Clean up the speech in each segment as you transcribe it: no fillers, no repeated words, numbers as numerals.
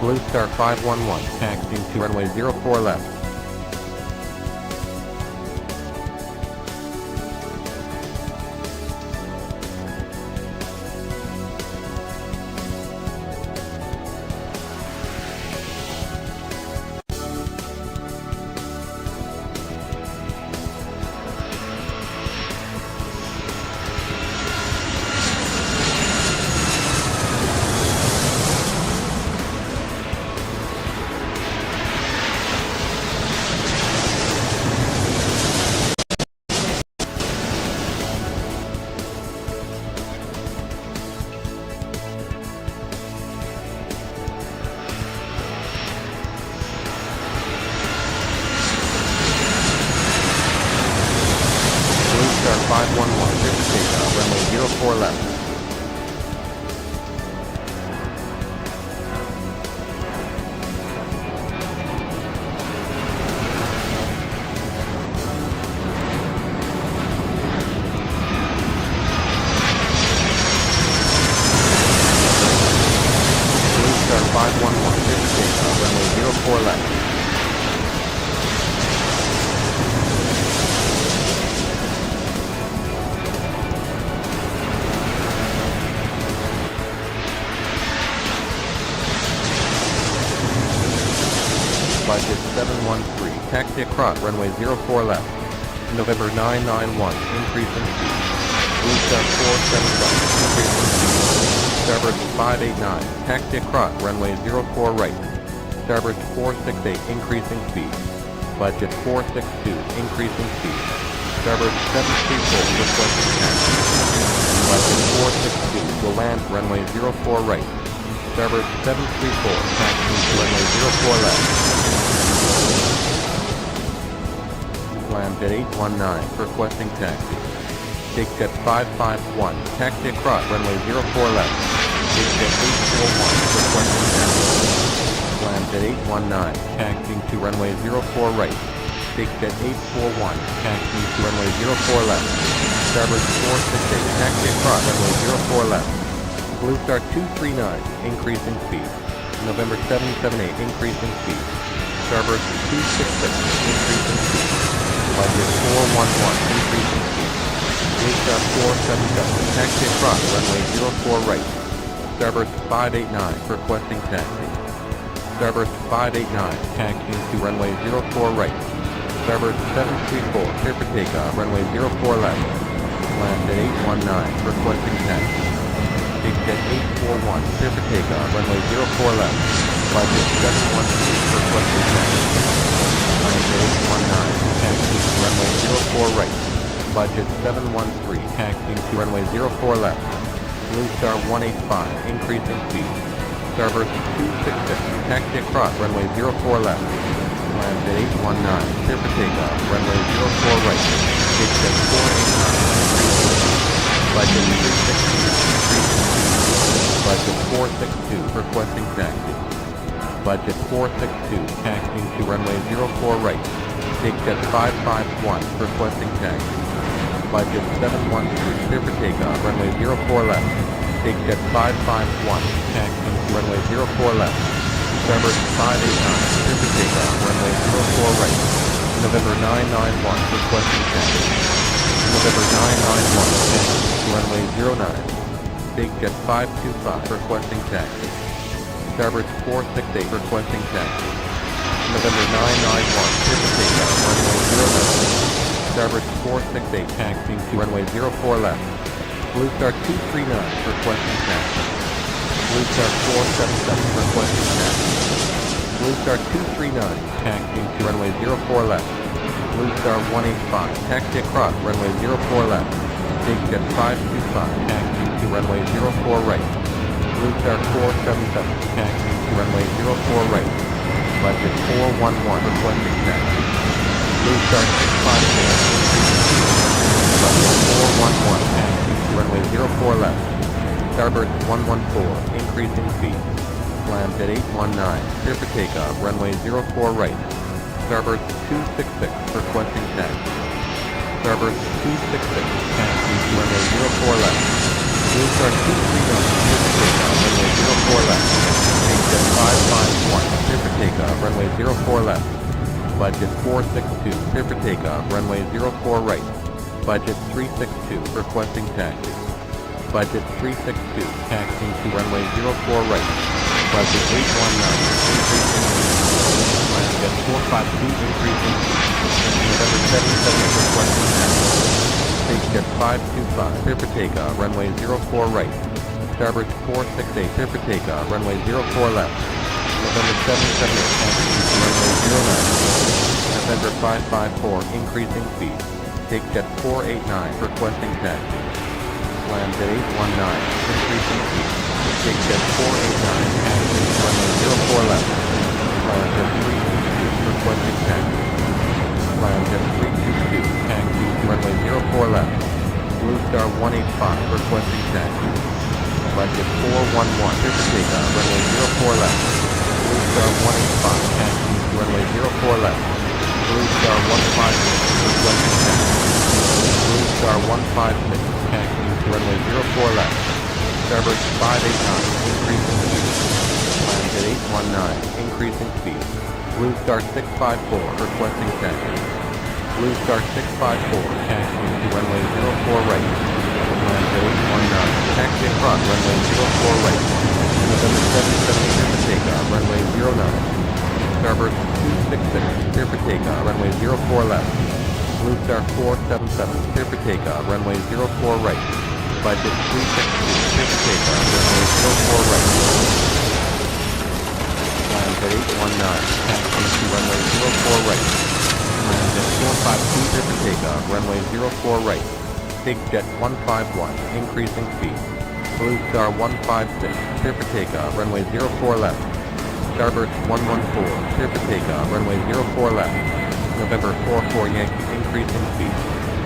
Blue Star 511, taxiing to runway 04 left. Star 511, clear for takeoff, runway 04 left. Blue Star 511, clear for takeoff, runway 04 left. Budget 713, taxi across runway 04 left. November 991, increase in speed. Blue Star 477, increase in speed. Starboard 589, taxi across runway 04 right. Starboard 468, increasing speed. Budget 462, increasing speed. Starboard 734, requesting taxi. Budget 462, will land runway 04 right. Starboard 734, taxiing to runway 04 left. Land at 819, requesting taxi. Take jet 551, taxi across runway 04 left. Take jet 841, requesting taxi. Land at 819, taxiing to runway 04 right. Take jet 841, taxiing to runway 04 left. Starboard 468, taxi across runway 04 left. Blue Star 239, increasing speed. November 778, increasing speed. Starboard 266, increasing speed. Budget 411, increasing speed. Blue Star 477, taxi across runway 04 right. Starboard 589, requesting taxi. Starboard 589, taxiing to runway 04 right. Starboard 734, clear for takeoff, runway 04 left. Land at 819, requesting taxi. Take jet 841, clear for takeoff, runway 04 left. Budget 713, requesting taxi. Land at 819, taxiing to runway 04 right. Budget 713, taxiing to runway 04 left. Blue Star 185, increasing speed. Starboard 266, taxi across runway 04 left. Land at 819, clear for takeoff, runway 04 right. Take jet 489, increasing speed. Budget 360, increasing speed. Budget 462, requesting taxi. Budget 462, taxiing to runway 04 right. Take jet 551, requesting taxi. Budget 713, clear for takeoff, runway 04 left. Take jet 551, taxiing to runway 04 left. Starboard 589, clear for takeoff, runway 04 right. November 991, requesting taxi. November 991, taxiing to runway 09. Take jet 525, requesting taxi. Starboard 468, requesting taxi. November 991, clear for takeoff, runway 09. Starboard 468, taxiing to runway 04 left. Blue Star 239, requesting taxi. Blue Star 477, requesting taxi. Blue Star 239, taxiing to runway 04 left. Blue Star 185, taxi across runway 04 left. Take jet 525, taxiing to runway 04 right. Blue Star 477, taxiing to runway 04 right. Budget 411, requesting taxi. Blue Star 654, Budget 411, taxiing to runway 04 left. Starboard 114, increasing speed. Land at 819, clear for takeoff, runway 04 right. Starboard 266, requesting taxi. Starboard 266, taxiing to runway 04 left. Blue Star 230, clear for takeoff, runway 04 left. Takejet 551, clear for takeoff, runway 04 left. Budget 462, clear for takeoff, runway 04 right. Budget 362, requesting taxi. Budget 362, taxiing to runway 04 right. Budget 819, increasing Jet 452, increasing November 77, requesting taxi. Takejet 525, clear for takeoff, runway 04 right. Starboard 468, clear for takeoff, runway 04 left. November 77, taxiing to runway 09. November 554, increasing speed. Takejet 489, requesting taxi. Land at 819, increasing speed. Takejet 489, taxiing to runway 04 left. Land at 322, requesting taxi. Land at 322, taxiing to runway 04 left. Blue Star 185, requesting taxi. Budget 411, clear for takeoff, runway 04 left. Blue Star 185, taxiing to runway 04 left. Blue Star 156, requesting taxi. Blue Star 156, taxiing to runway 04 left. Starboard 589, increasing speed. Land at 819, increasing speed. Blue Star 654, requesting taxi. Blue Star 654, taxiing to runway 04 right. Land at 819, taxi across runway 04 right. November 77, clear for takeoff, runway 09. Starboard 266, clear for takeoff, runway 04 left. Blue Star 477, clear for takeoff, runway 04 right. Budget 362, clear for takeoff, runway 04 right. Land at 819, taxiing to runway 04 right. Land at 452, clear for takeoff, runway 04 right. Takejet 151, increasing speed. Blue Star 156, clear for takeoff, runway 04 left. Starboard 114, clear for takeoff, runway 04 left. November 44 Yankee, increasing speed.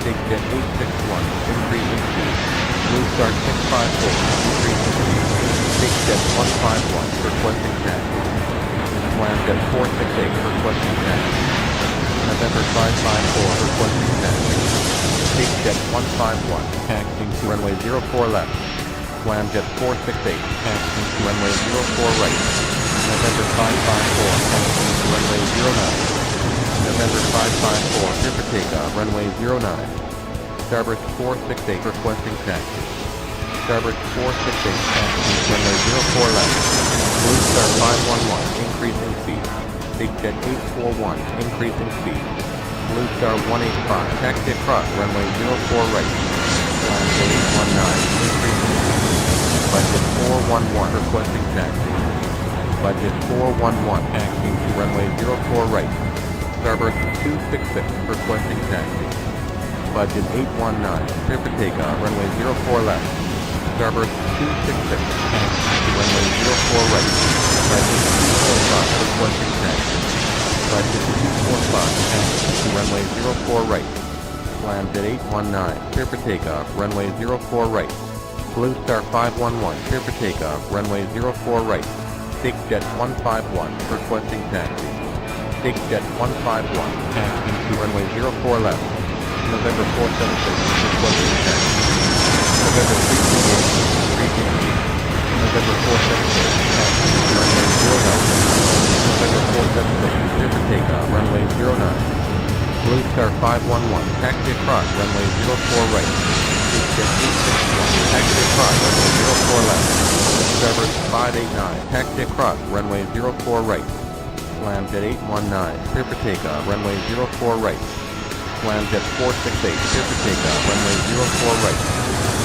Takejet 861, increasing speed. Blue Star 654, increasing speed. Takejet 151, requesting taxi. Land 468, requesting taxi. November 554, requesting taxi. Takejet 151, taxiing to runway 04 left. Jet 468, taxiing to runway 04 right. November 554, taxiing to runway 09. November 554, clear for takeoff, runway 09. Starboard 468, requesting taxi. Starboard 468, taxiing to runway 04 left. Blue Star 511, increasing speed. Takejet 841, increasing speed. Blue Star 185, taxi across, runway 04 right. Land 819, increasing speed. Budget 411, requesting taxi. Budget 411, taxiing to runway 04 right. Starboard 266, requesting taxi. Budget 819, clear for takeoff, runway 04 left. Starboard 266, taxiing to runway 04 right. Budget 245, requesting taxi. Budget 245, taxiing to runway 04 right. Land at 819, clear for takeoff, runway 04 right. Blue Star 511, clear for takeoff, runway 04 right. Takejet 151, requesting taxi. Takejet 151, taxiing to runway 04 left. November 476, requesting taxi. November 328, reaching speed. November 476, taxiing to runway 09. November 476, clear for takeoff, runway 09. Blue Star 511, taxi across, runway 04 right. Takejet 861, taxi across, runway 04 left. Starboard 589, taxi across, runway 04 right. Jet 819, clear for takeoff, runway 04 right. Jet 468, clear for takeoff, runway 04 right.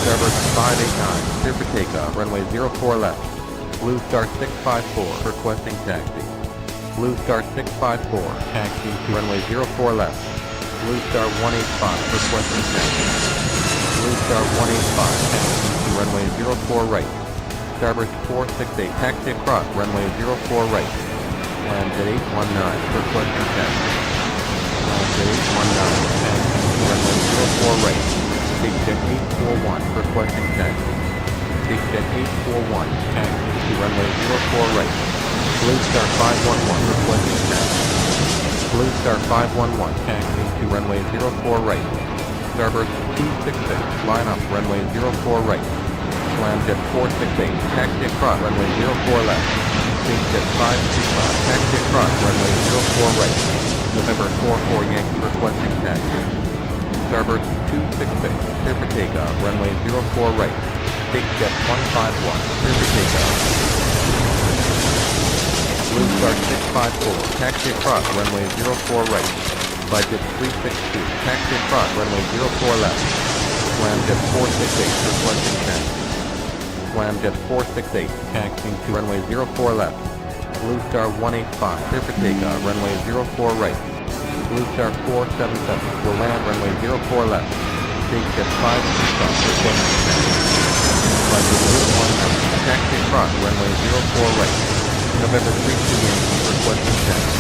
Starboard 589, clear for takeoff, runway 04 left. Blue Star 654, requesting taxi. Blue Star 654, taxiing to runway 04 left. Blue Star 185, requesting taxi. Blue Star 185, taxiing to runway 04 right. Starboard 468, taxi across, runway 04 right. Jet 819, requesting taxi. Jet 819, taxiing to runway 04 right. Takejet 841, requesting taxi. Takejet 841, taxiing to runway 04 right. Blue Star 511, requesting taxi. Blue Star 511, taxiing to runway 04 right. Starboard 266, line up runway 04 right. Scramjet 468, taxi across runway 04 left. Takejet 525, taxi across runway 04 right. November 44 Yankee requesting taxi. Starboard 266, clear for takeoff, runway 04 right. Takejet 151, clear for takeoff. Blue Star 654, taxi across runway 04 right. Budget 362, taxi across runway 04 left. Scramjet 468, requesting taxi. Scramjet 468, taxiing to runway 04 left. Blue Star 185, clear for takeoff, runway 04 right. Blue Star 477, will land runway 04 left. Takejet 525, requesting taxi. Budget 819, taxi across runway 04 right. November 32 Yankee, requesting taxi.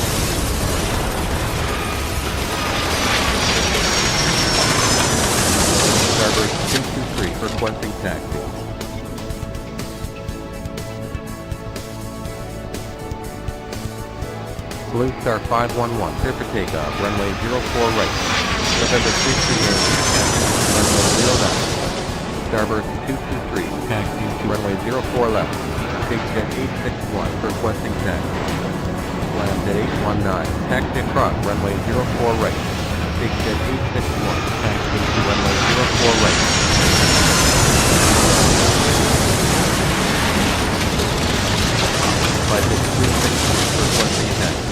Starboard 223, requesting taxi. Blue Star 511, clear for takeoff, runway 04 right. November 32 Yankee, runway 09. Starboard 223, taxiing to runway 04 left. Takejet 861, requesting taxi. Land at 819, taxi across runway 04 right. Takejet 861, taxiing to runway 04 right. Budget 362, requesting taxi.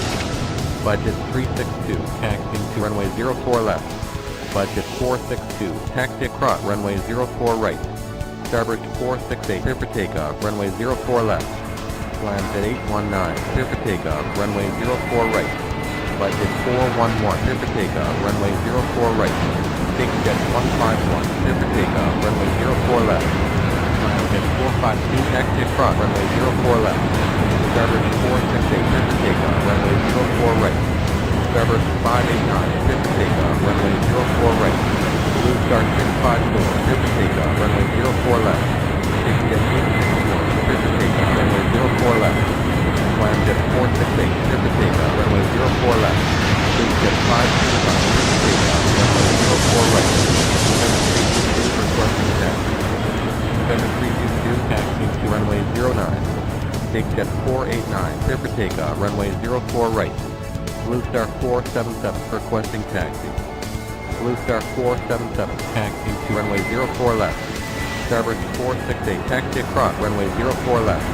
Budget 362, taxiing to runway 04 left. Budget 462, taxi across runway 04 right. Starboard 468, clear for takeoff, runway 04 left. Land at 819, clear for takeoff, runway 04 right. Budget 411, clear for takeoff, runway 04 right. Takejet 151, clear for takeoff, runway 04 left. Land at 452, taxi across, runway 04 left. Starboard 468, clear for takeoff, runway 04 right. Starboard 589, clear for takeoff, runway 04 right. Blue Star 654, clear for takeoff, runway 04 left. Takejet 861, clear for takeoff, runway 04 left. Scramjet 468, clear for takeoff, runway 04 left. Takejet 525, clear for takeoff, runway 04 right. November 322, requesting taxi. November 322, taxiing to runway 09. Takejet 489, clear for takeoff, runway 04 right. Blue Star 477, requesting taxi. Blue Star 477, taxiing to runway 04 left. Starboard 468, taxi across runway 04 left.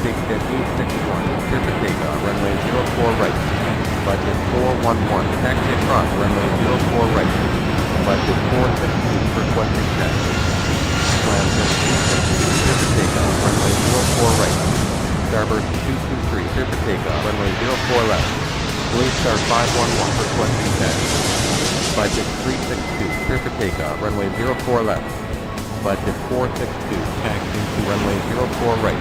Takejet 861, clear for takeoff, runway 04 right. Budget 411, taxi across runway 04 right. Budget 462, requesting taxi. Scramjet 262, clear for takeoff, runway 04 right. Starboard 223, clear for takeoff, runway 04 left. Blue Star 511, requesting taxi. Budget 362, clear for takeoff, runway 04 left. Budget 462, taxiing to runway 04 right.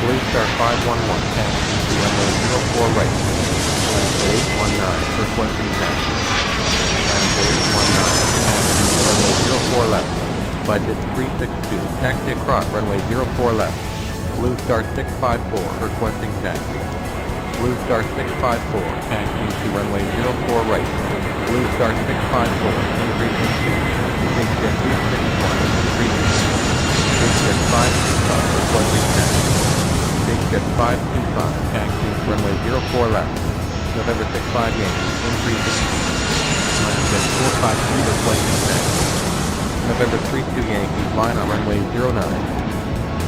Blue Star 511, taxiing to runway 04 right. Land at 819, requesting taxi. Land at 819, taxiing to runway 04 left. Budget 362, taxi across runway 04 left. Blue Star 654, requesting taxi. Blue Star 654, taxiing to runway 04 right. Blue Star 654, increasing speed. Takejet 861, increasing speed. Takejet 525, requesting taxi. Takejet 525, taxiing to runway 04 left. November 65 Yankee, increasing speed. Land at 452, requesting taxi. November 32 Yankee, line on runway 09.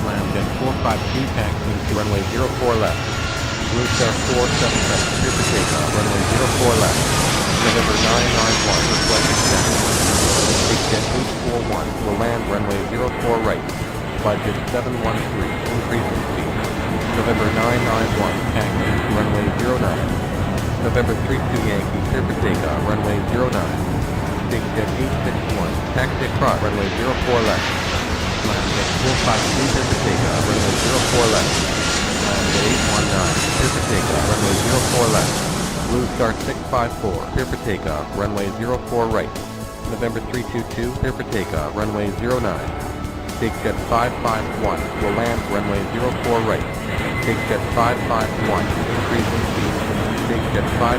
Land at 452, taxiing to runway 04 left. Blue Star 477, clear for takeoff, runway 04 left. November 991, requesting taxi. Takejet 841, will land runway 04 right. Budget 713, increasing speed. November 991, taxiing to runway 09. November 32 Yankee, clear for takeoff, runway 09. Takejet 861, taxi across, runway 04 left. Land at 452, clear for takeoff, runway 04 left. Land at 819, clear for takeoff, runway 04 left. Blue Star 654, clear for takeoff, runway 04 right. November 322, clear for takeoff, runway 09. Takejet 551, will land runway 04 right. Takejet 551, increasing speed. Takejet 525,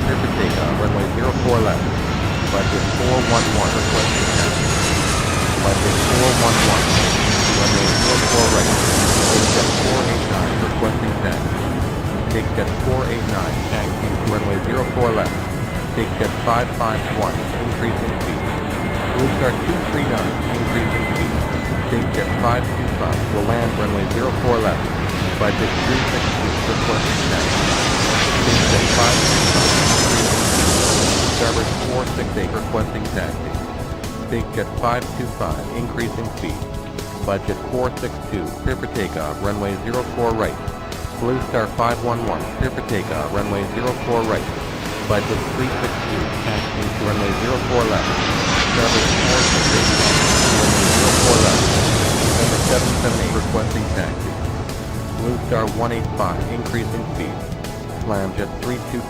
clear for takeoff, runway 04 left. Budget 411, requesting taxi. Budget 411, runway 04 right. Takejet 489 requesting taxi. Takejet 489 taxiing to runway 04 left. Takejet 551 increasing speed. Blue Star 239 increasing speed. Takejet 525 will land runway 04 left. Budget 362 requesting taxi. Takejet 525 Starboard 468 requesting taxi. Takejet 525 increasing speed. Budget 462 clear for takeoff runway 04 right. Blue Star 511 clear for takeoff runway 04 right. Budget 362 taxiing to runway 04 left. Starboard 468 runway 04 left. Number 778 requesting taxi. Blue Star 185 increasing speed. Slamjet 322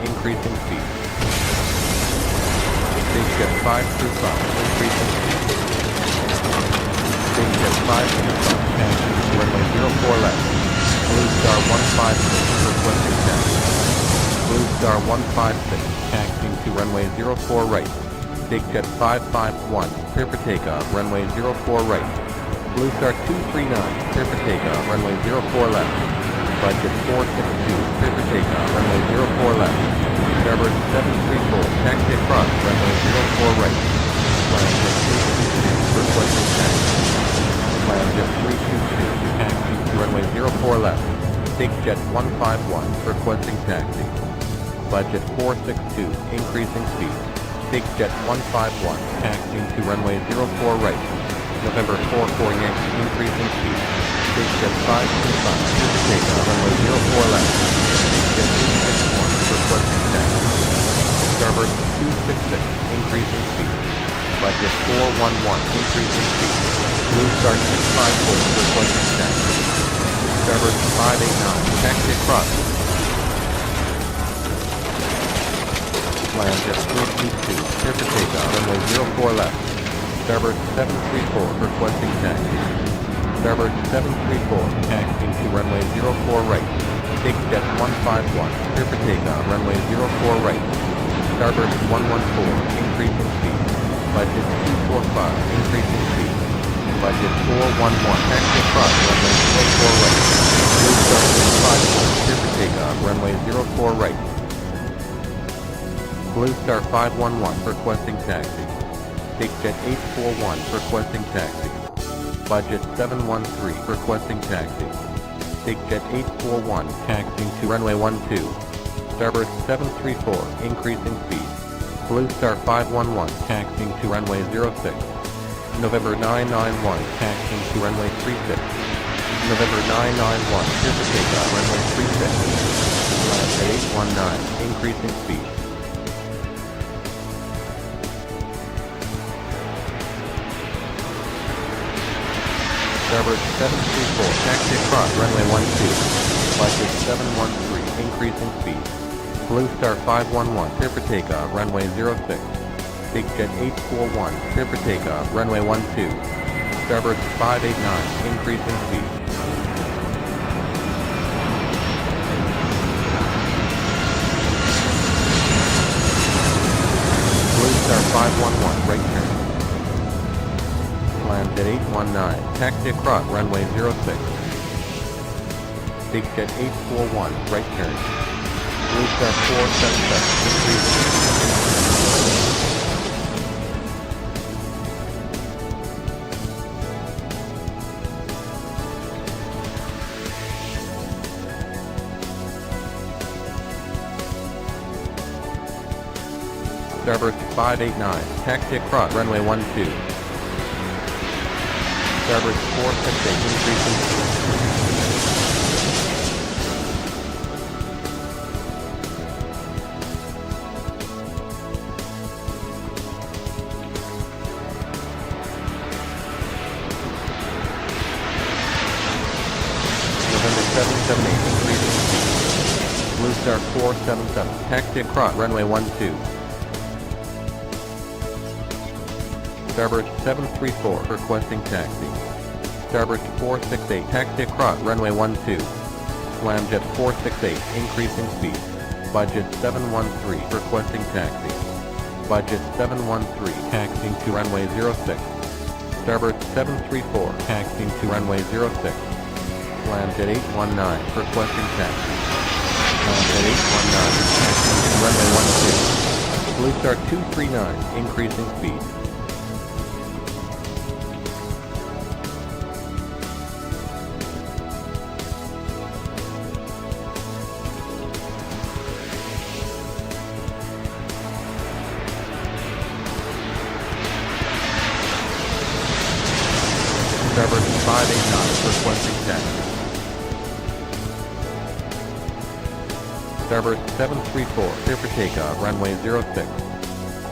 increasing speed. Takejet 525 increasing speed. Takejet 525 taxiing to runway 04 left. Blue Star 156 requesting taxi. Blue Star 156 taxiing to runway 04 right. Takejet 551 clear for takeoff runway 04 right. Blue Star 239 clear for takeoff runway 04 left. Budget 462 clear for takeoff runway 04 left. Starboard 734 taxi across runway 04 right. Slamjet 322 requesting taxi. Slamjet 322 taxiing to runway 04 left. Takejet 151 requesting taxi. Budget 462 increasing speed. Takejet 151 taxiing to runway 04 right. November 44 Yankee increasing speed. Takejet 525 clear to takeoff runway 04 left. Takejet 261 requesting taxi. Starboard 266 increasing speed. Budget 411 increasing speed. Blue Star 654 requesting taxi. Starboard 589 taxi across. Slamjet 322 clear for takeoff runway 04 left. Starboard 734 requesting taxi. Starboard 734 taxiing to runway 04 right. Takejet 151 clear for takeoff runway 04 right. Starboard 114 increasing speed. Budget 245 increasing speed. Budget 411 taxi across runway 04 right. Blue Star 654 clear for takeoff runway 04 right. Blue Star 511 requesting taxi. Takejet 841 requesting taxi. Budget 713 requesting taxi. Takejet 841 taxiing to runway 12. Starboard 734 increasing speed. Blue Star 511 taxiing to runway 06. November 991 taxiing to runway 36. November 991 clear for takeoff runway 36. Land at 819 increasing speed. Starboard 734 taxi across runway 12. Budget 713 increasing speed. Blue Star 511 clear for takeoff runway 06. Takejet 841 clear for takeoff runway 12. Starboard 589 increasing speed. Blue Star 511 right turn. Land at 819, taxi across runway 06. Takejet 841, right turn. Blue Star 477, increasing. Starboard 589, taxi across runway 12. Starboard 468 increasing. November 778 increasing speed. Blue Star 477 taxi across runway 12. Starboard 734 requesting taxi. Starboard 468 taxi across runway 12. Slamjet 468 increasing speed. Budget 713 requesting taxi. Budget 713 taxiing to runway 06. Starboard 734, taxiing to runway 06. Land at 819, requesting taxi. Land at 819, taxiing to runway 12. Blue Star 239, increasing speed. Starboard 589, requesting taxi. Starboard 734, clear for takeoff, runway 06.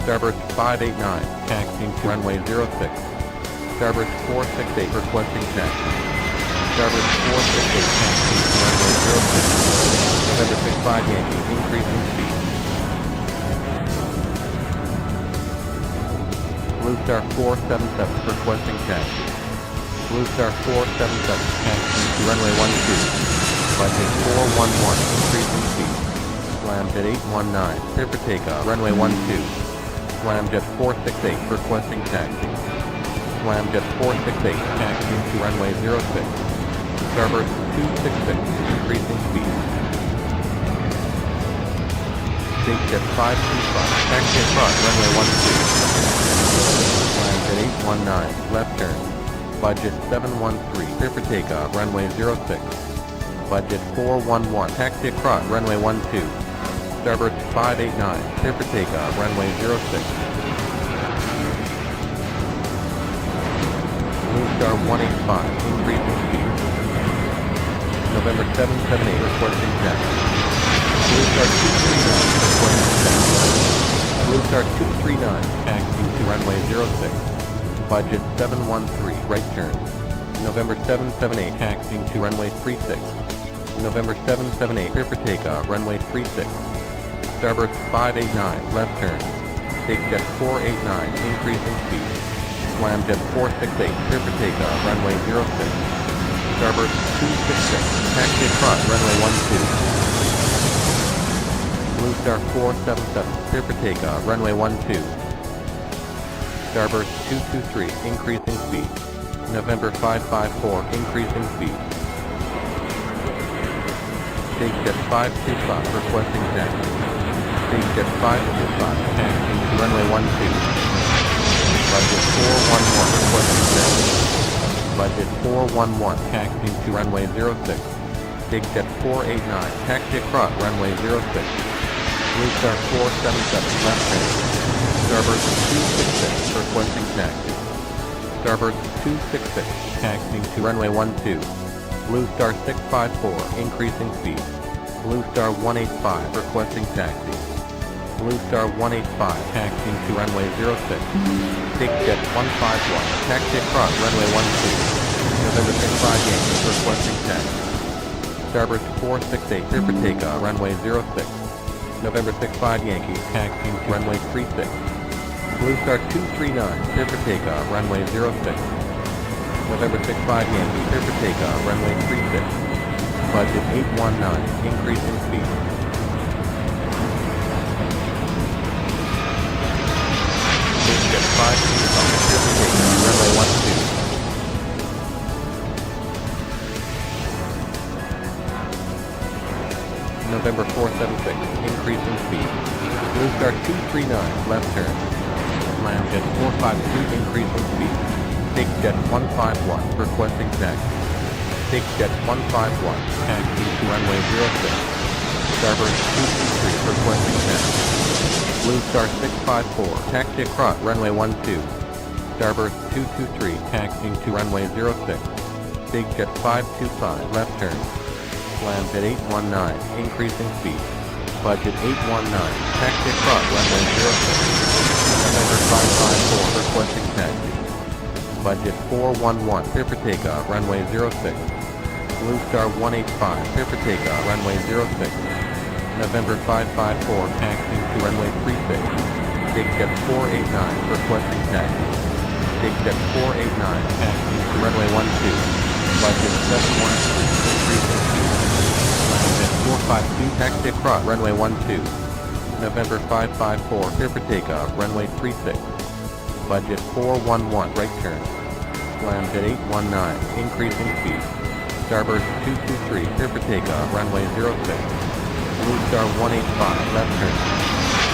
Starboard 589, taxiing to runway 06. Starboard 468, requesting taxi. Starboard 468, taxiing to runway 06. November 65 Yankee, increasing speed. Blue Star 477, requesting taxi. Blue Star 477, taxiing to runway 12. Budget 411, increasing speed. Slamjet 819, clear for takeoff, runway 12. Slamjet 468, requesting taxi. Slamjet 468, taxiing to runway 06. Starboard 266, increasing speed. Takejet 525, taxi across, runway 12. Slamjet 819, left turn. Budget 713, clear for takeoff, runway 06. Budget 411, taxi across, runway 12. Starboard 589, clear for takeoff, runway 06. Blue Star 185, increasing speed. November 778, requesting taxi. Blue Star 239, requesting taxi. Blue Star 239, taxiing to runway 06. Budget 713, right turn. November 778, taxiing to runway 36. November 778, clear for takeoff, runway 36. Starboard 589, left turn. Takejet 489, increasing speed. Slamjet 468, clear for takeoff, runway 06. Starboard 266, taxi across, runway 12. Blue Star 477, clear for takeoff, runway 12. Starboard 223, increasing speed. November 554, increasing speed. Takejet 525, requesting taxi. Takejet 525, taxiing to runway 12. Budget 411, requesting taxi. Budget 411, taxiing to runway 06. Takejet 489, taxi across, runway 06. Blue Star 477, left turn. Starboard 266, requesting taxi. Starboard 266, taxiing to runway 12. Blue Star 654, increasing speed. Blue Star 185, requesting taxi. Blue Star 185, taxiing to runway 06. Takejet 151, taxi across, runway 12. November 65 Yankee, requesting taxi. Starboard 468, clear for takeoff, runway 06. November 65 Yankee, taxiing to runway 36. Blue Star 239, clear for takeoff, runway 06. November 65 Yankee, clear for takeoff, runway 36. Budget 819, increasing speed. Takejet 525, clear for takeoff, runway 12. November 476, increasing speed. Blue Star 239, left turn. Slamjet 452, increasing speed. Takejet 151, requesting taxi. Takejet 151, taxi to runway 06. Starboard 223, requesting taxi. Blue Star 654, taxi across, runway 12. Starboard 223, taxiing to runway 06. Takejet 525, left turn. Slamjet 819, increasing speed. Budget 819, taxi across, runway 06. November 554, requesting taxi. Budget 411, clear for takeoff, runway 06. Blue Star 185, clear for takeoff, runway 06. November 554, taxiing to runway 36. Takejet 489, requesting taxi. Takejet 489, taxiing to runway 12. Budget 713, increasing speed. Takejet 452, taxi across, runway 12. November 554, clear for takeoff, runway 36. Budget 411, right turn. Slammed at 819, increasing speed. Starburst 223, clear for takeoff, runway 06. Blue Star 185, left turn.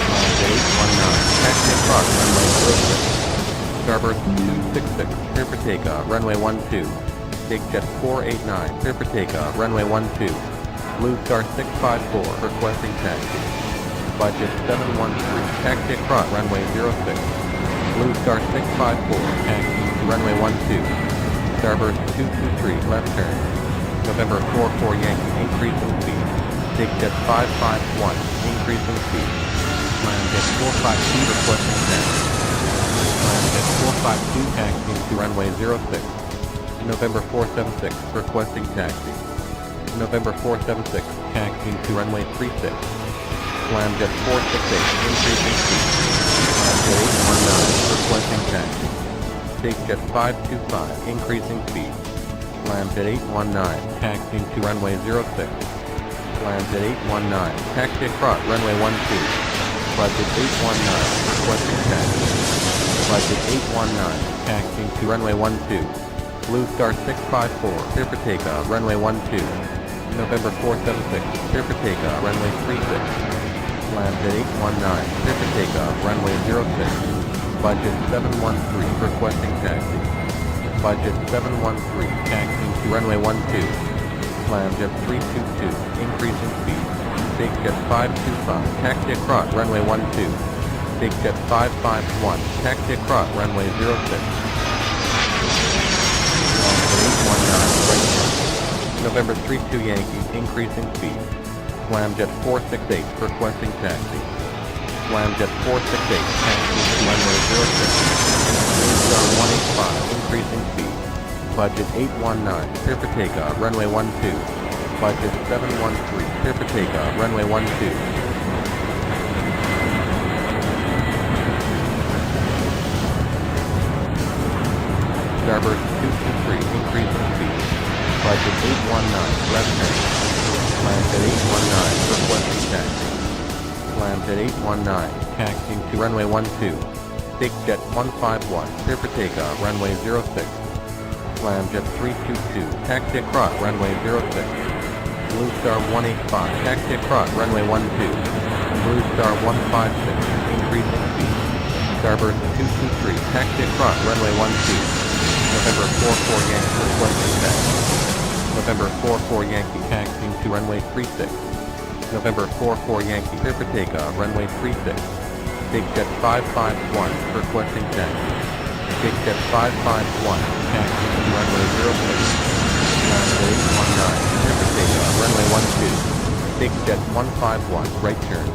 Slammed at 819, taxi across, runway 06. Starburst 266, clear for takeoff, runway 12. Take Jet 489, clear for takeoff, runway 12. Blue Star 654, requesting taxi. Budget 713, taxi across, runway 06. Blue Star 654, taxi to runway 12. Starburst 223, left turn. November 44 Yankee, increasing speed. Take Jet 551, increasing speed. Land Jet 452, requesting taxi. Land Jet 452, taxi to runway 06. November 476, requesting taxi. November 476, taxi to runway 36. Slam Jet 468, increasing speed. Slam Jet 819, requesting taxi. Take Jet 525, increasing speed. Slam Jet 819, taxiing to runway 06. Slam Jet 819, taxi across runway 12. Budget 819, requesting taxi. Budget 819, taxiing to runway 12. Blue Star 654, clear for takeoff, runway 12. November 476, clear for takeoff, runway 36. Slam Jet 819, clear for takeoff, runway 06. Budget 713, requesting taxi. Budget 713, taxiing to runway 12. Slam Jet 322, increasing speed. Take Jet 525, taxi across, runway 12. Take Jet 551, taxi across, runway 06. November 32 Yankee, increasing speed. Slam Jet 468, requesting taxi. Slam Jet 468, taxi to runway 06. Blue Star 185, increasing speed. Budget 819, clear for takeoff, runway 12. Budget 713, clear for takeoff, runway 12. Starburst 223, increasing speed. Budget 819, left turn. Slam Jet 819, requesting taxi. Slam Jet 819, taxiing to runway 12. Take Jet 151, clear for takeoff, runway 06. Slam Jet 322, taxi across, runway 06. Blue Star 185, taxi across, runway 12. Blue Star 156, increasing speed. Starburst 223, taxi across, runway 12. November 44 Yankee, requesting taxi. November 44 Yankee, taxiing to runway 36. November 44 Yankee, clear for takeoff, runway 36. Take Jet 551, requesting taxi. Take Jet 551, taxiing to runway 06. Runway 819, clear for takeoff, runway 12. Take Jet 151, right turn.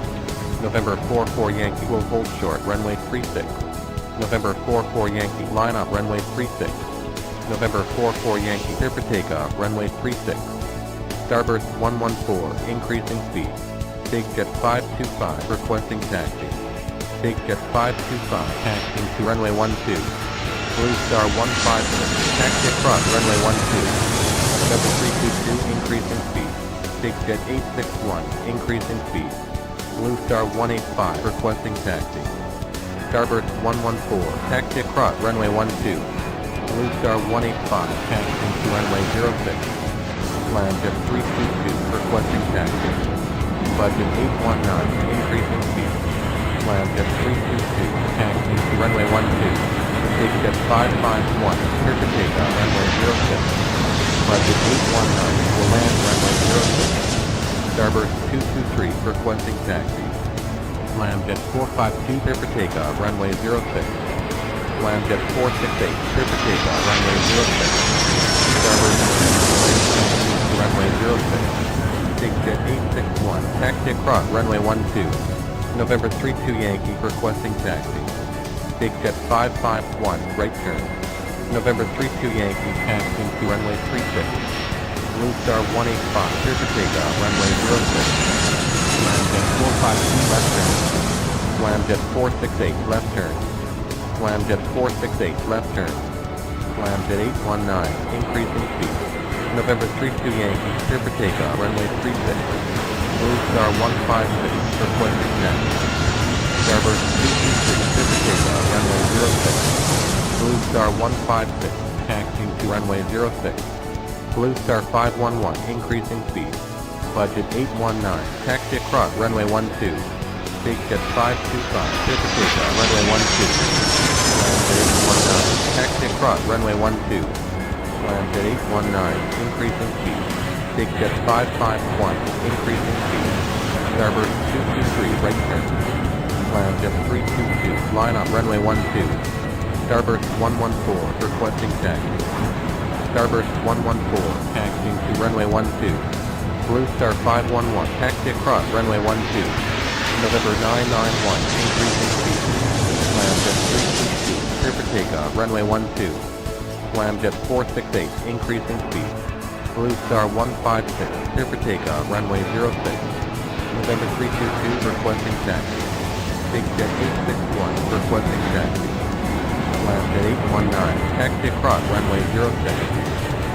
November 44 Yankee will hold short, runway 36. November 44 Yankee, line up, runway 36. November 44 Yankee, clear for takeoff, runway 36. Starburst 114, increasing speed. Take Jet 525, requesting taxi. Take Jet 525, taxiing to runway 12. Blue Star 156, taxi across, runway 12. November 322, increasing speed. Take Jet 861, increasing speed. Blue Star 185, requesting taxi. Starburst 114, taxi across, runway 12. Blue Star 185, taxiing to runway 06. Slam Jet 322, requesting taxi. Budget 819, increasing speed. Slam Jet 322, taxiing to runway 12. Take Jet 551, clear for takeoff, runway 06. Budget 819, will land runway 06. Starburst 223, requesting taxi. Slam Jet 452, clear for takeoff, runway 06. Slam Jet 468, clear for takeoff, runway 06. Starburst 223, runway 06. Take Jet 861, taxi across, runway 12. November 32 Yankee, requesting taxi. Take Jet 551, right turn. November 32 Yankee, taxiing to runway 36. Blue Star 185, clear for takeoff, runway 06. Slam Jet 452, left turn. Slam Jet 468, left turn. Slam Jet 468, left turn. Slam Jet 819, increasing speed. November 32 Yankee, clear for takeoff, runway 36. Blue Star 156, requesting taxi. Starburst 223, clear for takeoff, runway 06. Blue Star 156, taxiing to runway 06. Blue Star 511, increasing speed. Budget 819, taxi across runway 12. Big Jet 525, clear for takeoff, runway 12. Land at 819, taxi across runway 12. Land at 819, increasing speed. Big Jet 551, increasing speed. Starboard 223, right turn. Land Jet 322, line up runway 12. Starboard 114, requesting taxi. Starboard 114, taxiing to runway 12. Blue Star 511, taxi across runway 12. November 991, increasing speed. Slamjet 322, clear for takeoff, runway 12. Slamjet 468, increasing speed. Blue Star 156, clear for takeoff, runway 06. November 322, requesting taxi. Big Jet 861, requesting taxi. Slamjet 819, taxi across runway 06.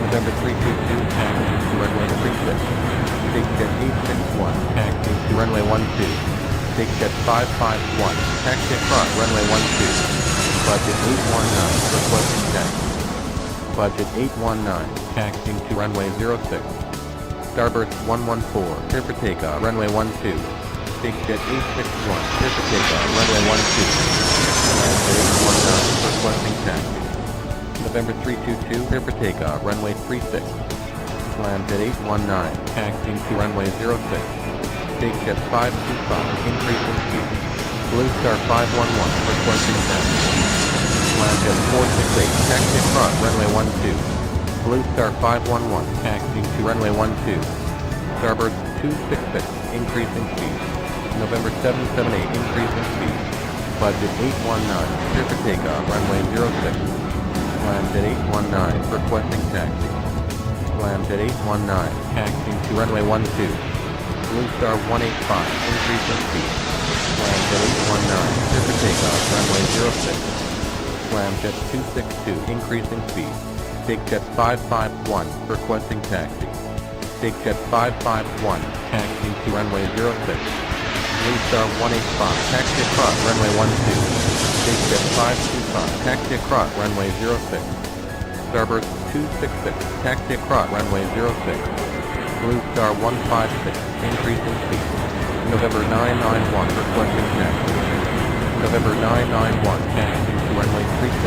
November 322, taxi to runway 36. Big Jet 861, taxi to runway 12. Big Jet 551, taxi across runway 12. Budget 819, requesting taxi. Budget 819, taxiing to runway 06. Starboard 114, clear for takeoff, runway 12. Big Jet 861, clear for takeoff, runway 12. Budget 819, requesting taxi. November 322, clear for takeoff, runway 36. Slamjet 819, taxiing to runway 06. Big Jet 525, increasing speed. Blue Star 511, requesting taxi. Slamjet 468, taxi across runway 12. Blue Star 511, taxiing to runway 12. Starboard 266, increasing speed. November 778, increasing speed. Budget 819, clear for takeoff, runway 06. Slamjet 819, requesting taxi. Slamjet 819, taxiing to runway 12. Blue Star 185, increasing speed. Slamjet 819, clear for takeoff, runway 06. Slamjet 262, increasing speed. Big Jet 551, requesting taxi. Big Jet 551, taxiing to runway 06. Blue Star 185, taxi across runway 12. Big Jet 525, taxi across runway 06. Starboard 266, taxi across runway 06. Blue Star 156, increasing speed. November 991, requesting taxi. November 991, taxiing to runway 36.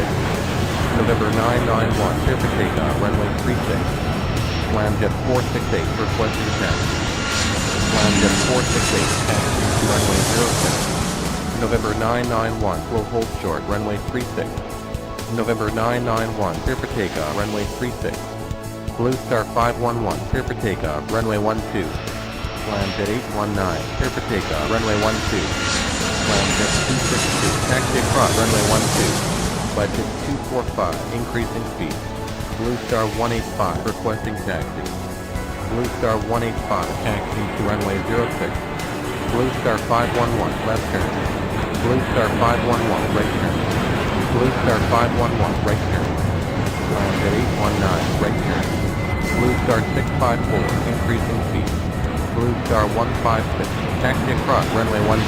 November 991, clear for takeoff, runway 36. Slamjet 468, requesting taxi. Slamjet 468, taxiing to runway 06. November 991, will hold short, runway 36. November 991, clear for takeoff, runway 36. Blue Star 511, clear for takeoff, runway 12. Slamjet 819, clear for takeoff, runway 12. Slamjet 262, taxi across, runway 12. Budget 245, increasing speed. Blue Star 185, requesting taxi. Blue Star 185, taxiing to runway 06. Blue Star 511, left turn. Blue Star 511, right turn. Blue Star 511, right turn. Slamjet 819, right turn. Blue Star 654, increasing speed. Blue Star 156, taxi across runway 12.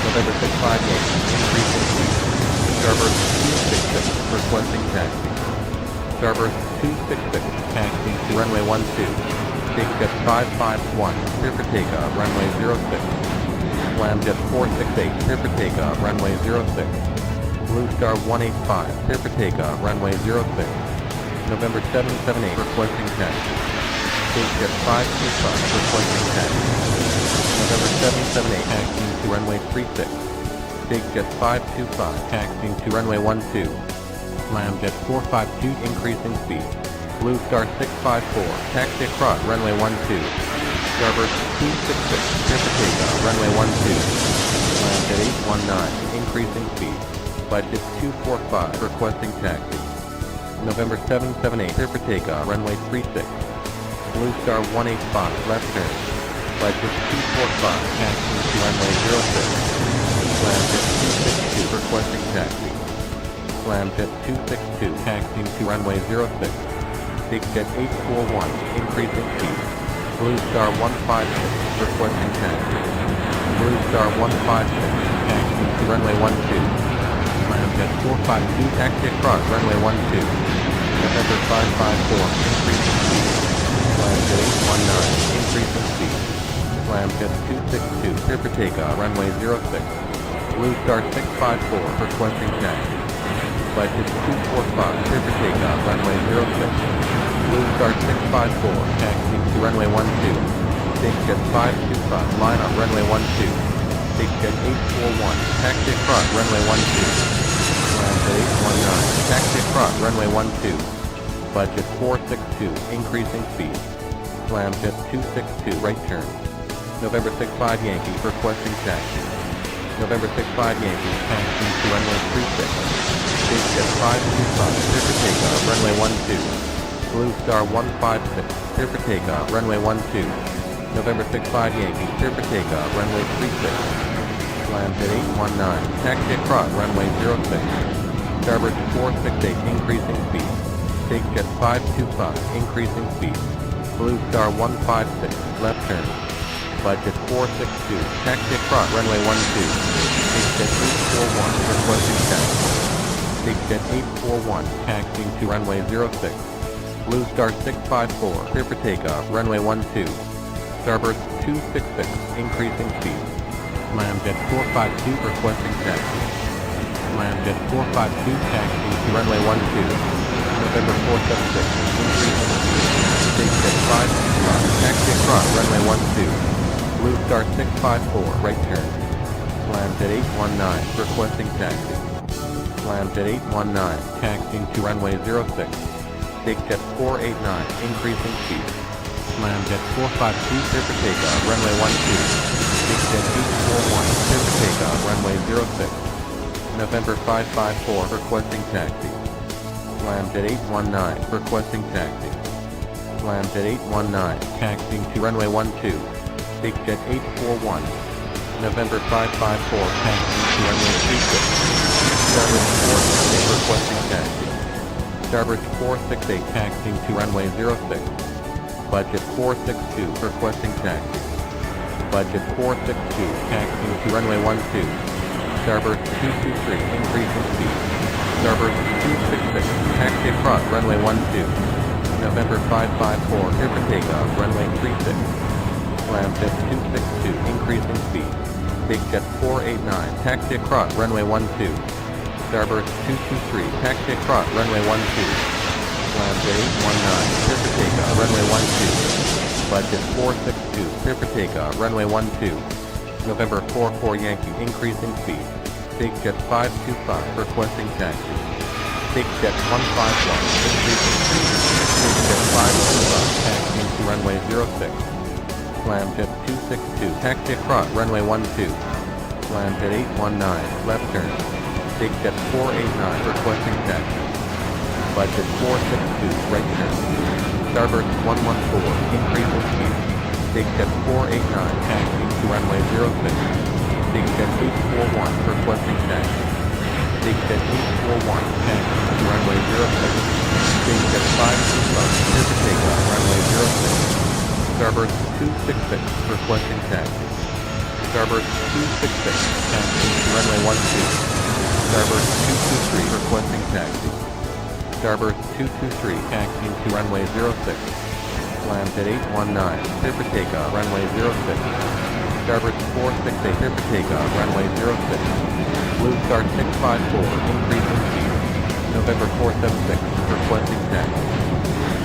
November 658, increasing speed. Starboard 266, requesting taxi. Starboard 266, taxiing to runway 12. Big Jet 551, clear for takeoff, runway 06. Slamjet 468, clear for takeoff, runway 06. Blue Star 185, clear for takeoff, runway 06. November 778, requesting taxi. Big Jet 525, requesting taxi. November 778, taxiing to runway 36. Big Jet 525, taxiing to runway 12. Slamjet 452, increasing speed. Blue Star 654, taxi across runway 12. Starboard 266, clear for takeoff, runway 12. Slamjet 819, increasing speed. Budget 245, requesting taxi. November 778, clear for takeoff, runway 36. Blue Star 185, left turn. Budget 245, taxiing to runway 06. Slamjet 262, requesting taxi. Slamjet 262, taxiing to runway 06. Big Jet 841, increasing speed. Blue Star 156, requesting taxi. Blue Star 156, taxiing to runway 12. Slamjet 452, taxi across runway 12. November 554, increasing speed. Scramjet 819, increasing speed. Scramjet 262, clear for takeoff, runway 06. Blue Star 654, requesting taxi. Budget 245, clear for takeoff, runway 06. Blue Star 654, taxi to runway 12. Takejet 525, line up runway 12. Takejet 841, taxi across runway 12. Scramjet 819, taxi across runway 12. Budget 462, increasing speed. Scramjet 262, right turn. November 65 Yankee, requesting taxi. November 65 Yankee, taxi to runway 36. Takejet 525, clear for takeoff, runway 12. Blue Star 156, clear for takeoff, runway 12. November 65 Yankee, clear for takeoff, runway 36. Scramjet 819, taxi across, runway 06. Starboard 468, increasing speed. Takejet 525, increasing speed. Blue Star 156, left turn. Budget 462, taxi across, runway 12. Takejet 841, requesting taxi. Takejet 841, taxiing to runway 06. Blue Star 654, clear for takeoff, runway 12. Starboard 266, increasing speed. Scramjet 452, requesting taxi. Scramjet 452, taxiing to runway 12. November 476, increasing speed. Takejet 525, taxi across, runway 12. Blue Star 654, right turn. Scramjet 819, requesting taxi. Scramjet 819, taxiing to runway 06. Takejet 489, increasing speed. Scramjet 452, clear for takeoff, runway 12. Takejet 841, clear for takeoff, runway 06. November 554, requesting taxi. Scramjet 819, requesting taxi. Scramjet 819, taxiing to runway 12. Takejet 841, November 554, taxiing to runway 36. Starboard 468, requesting taxi. Starboard 468, taxiing to runway 06. Budget 462, requesting taxi. Budget 462, taxiing to runway 12. Starboard 223, increasing speed. Starboard 266, taxi across runway 12. November 554, clear for takeoff, runway 36. Scramjet 262, increasing speed. Takejet 489, taxi across runway 12. Starboard 223, taxi across runway 12. Scramjet 819, clear for takeoff, runway 12. Budget 462, clear for takeoff, runway 12. November 44 Yankee, increasing speed. Takejet 525, requesting taxi. Takejet 151, increasing speed. Takejet 525, taxiing to runway 06. Scramjet 262, taxi across, runway 12. Scramjet 819, left turn. Takejet 489, requesting taxi. Budget 462, right turn. Starboard 114, increasing speed. Takejet 489, taxiing to runway 06. Takejet 841, requesting taxi. Takejet 841, taxiing to runway 06. Takejet 525, clear for takeoff, runway 06. Starboard 266, requesting taxi. Starboard 266, taxiing to runway 12. Starboard 223, requesting taxi. Starboard 223, taxiing to runway 06. Scramjet 819, clear for takeoff, runway 06. Starboard 468, clear for takeoff, runway 06. Blue Star 654, increasing speed. November 476, requesting taxi.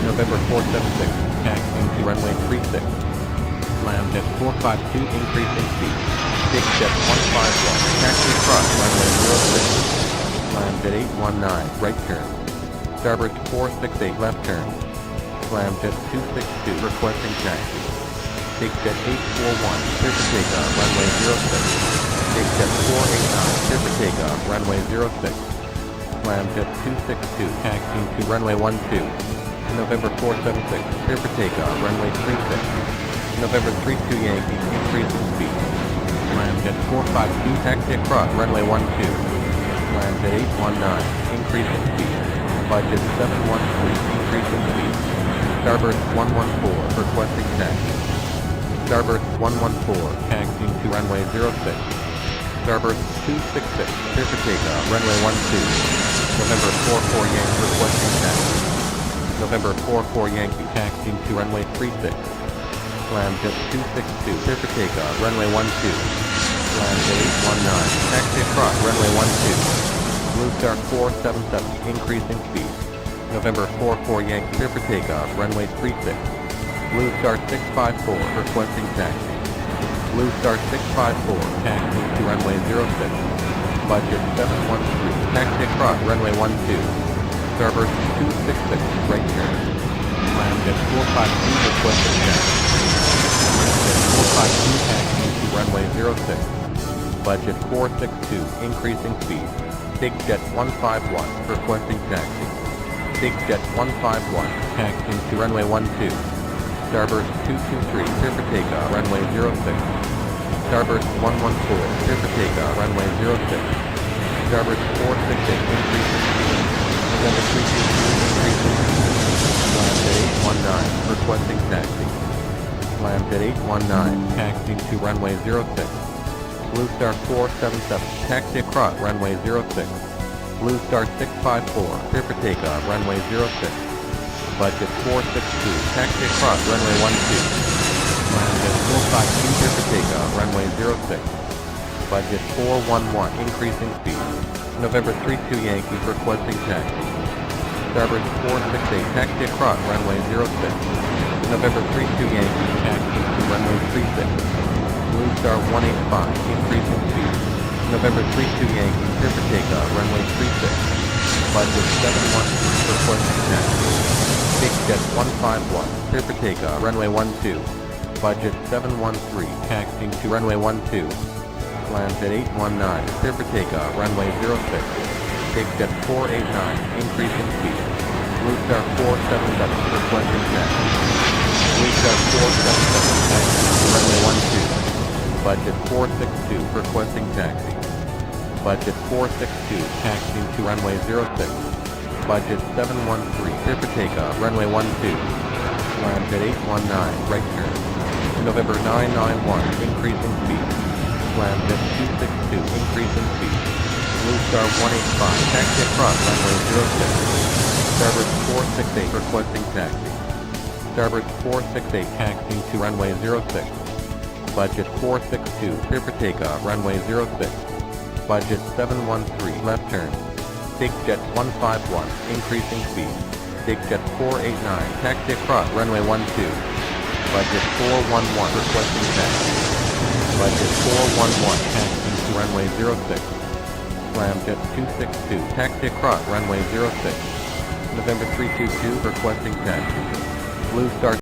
November 476, taxiing to runway 36. Scramjet 452, increasing speed. Takejet 151, taxi across runway 06. Scramjet 819, right turn. Starboard 468, left turn. Scramjet 262, requesting taxi. Takejet 841, clear for takeoff, runway 06. Takejet 489, clear for takeoff, runway 06. Scramjet 262, taxiing to runway 12. November 476, clear for takeoff, runway 36. November 32 Yankee, increasing speed. Scramjet 452, taxi across, runway 12. Scramjet 819, increasing speed. Budget 713, increasing speed. Starboard 114, requesting taxi. Starboard 114, taxiing to runway 06. Starboard 266, clear for takeoff, runway 12. November 44 Yankee, requesting taxi. November 44 Yankee, taxiing to runway 36. Scramjet 262, clear for takeoff, runway 12. Scramjet 819, taxi across, runway 12. Blue Star 477, increasing speed. November 44 Yankee, clear for takeoff, runway 36. Blue Star 654, requesting taxi. Blue Star 654, taxiing to runway 06. Budget 713, taxi across, runway 12. Starboard 266, right turn. Scramjet 452, requesting taxi. Scramjet 452, taxiing to runway 06. Budget 462, increasing speed. Takejet 151, requesting taxi. Takejet 151, taxiing to runway 12. Starburst 223, clear for takeoff, runway 06. Starburst 114, clear for takeoff, runway 06. Starburst 468, increasing speed. November 322, increasing speed. Scramjet 819, requesting taxi. Scramjet 819, taxiing to runway 06. Blue Star 477, taxi across, runway 06. Blue Star 654, clear for takeoff, runway 06. Budget 462, taxi across, runway 12. Scramjet 452, clear for takeoff, runway 06. Budget 411, increasing speed. November 32 Yankee, requesting taxi. Starboard 468, taxi across, runway 06. November 32 Yankee, taxi to runway 36. Blue Star 185, increasing speed. November 32 Yankee, clear for takeoff, runway 36. Budget 713, requesting taxi. Takejet 151, clear for takeoff, runway 12. Budget 713, taxiing to runway 12. Scramjet 819, clear for takeoff, runway 06. Takejet 489, increasing speed. Blue Star 477, requesting taxi. Blue Star 477, taxiing to runway 12. Budget 462, requesting taxi. Budget 462, taxiing to runway 06. Budget 713, clear for takeoff, runway 12. Scramjet 819, right turn. November 991, increasing speed. Scramjet 262, increasing speed. Blue Star 185, taxi across, runway 06. Starboard 468, requesting taxi. Starboard 468, taxiing to runway 06. Budget 462, clear for takeoff, runway 06. Budget 713, left turn. Takejet 151, increasing speed. Takejet 489, taxi across, runway 12. Budget 411, requesting taxi. Budget 411, taxiing to runway 06. Scramjet 262, taxi across, runway 06. November 322, requesting taxi. Blue Star